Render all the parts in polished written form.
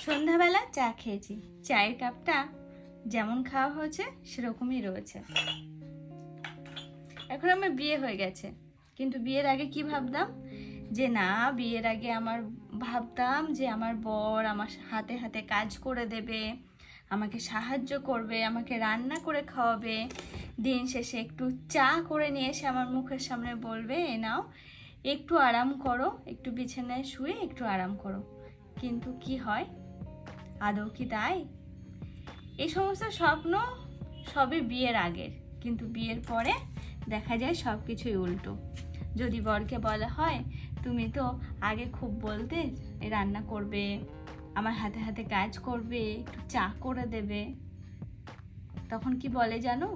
সন্ধ্যাবেলা চা খেয়েছি, চায়ের কাপটা যেমন খাওয়া হয়েছে সেরকমই রয়েছে। এখন আমার বিয়ে হয়ে গেছে, কিন্তু বিয়ের আগে কি ভাবতাম যে না, বিয়ের আগে ভাবতাম যে আমার বর আমার হাতে হাতে কাজ করে দেবে, আমাকে সাহায্য করবে, আমাকে রান্না করে খাওয়াবে, দিন শেষে একটু চা করে নিয়ে এসে আমার মুখের সামনে বলবে এ নাও একটু আরাম করো, একটু বিছানায় শুয়ে একটু আরাম করো। কিন্তু কি হয়? আদৌ কি তাই? এই সমস্ত স্বপ্ন সবই বিয়ের আগের, কিন্তু বিয়ের পরে দেখা যায় সব কিছুই উল্টো। যদি বরকে বলা হয় তুমি তো আগে খুব বলতে রান্না করবে, আমার হাতে হাতে কাজ করবে, একটু চা করে দেবে, তখন কি বলে জানো?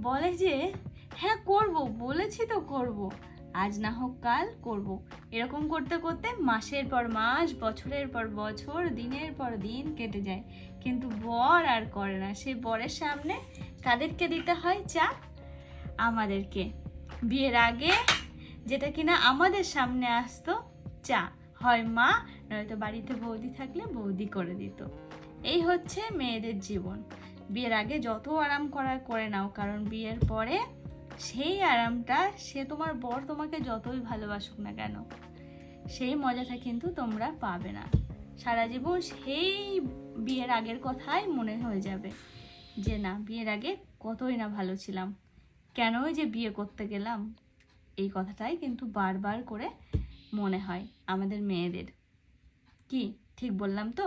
বলে যে হ্যাঁ করব, বলেছি তো করব, আজ না হোক কাল করব। এরকম করতে করতে মাসের পর মাস, বছরের পর বছর, দিনের পর দিন কেটে যায়, কিন্তু বর আর করে না। সেই বরের সামনে কাদেরকে দিতে হয় চা? আমাদেরকে। বিয়ের আগে যেটা কিনা আমাদের সামনে আসতো চা, হয় মা নয়তো বাড়িতে বৌদি থাকলে বৌদি করে দিত। এই হচ্ছে মেয়েদের জীবন। বিয়ের আগে যত আরাম করার করে নাও, কারণ বিয়ের পরে সেই আরামটা, সে তোমার বর তোমাকে যতই ভালোবাসুক না কেন, সেই মজাটা কিন্তু তোমরা পাবে না। সারা জীবন সেই বিয়ের আগের কথাই মনে হয়ে যাবে যে না, বিয়ের আগে কতই না ভালো ছিলাম, কেনই যে বিয়ে করতে গেলাম। এই কথাটাই কিন্তু বারবার করে মনে হয় আমাদের মেয়েদের। কি ঠিক বললাম তো?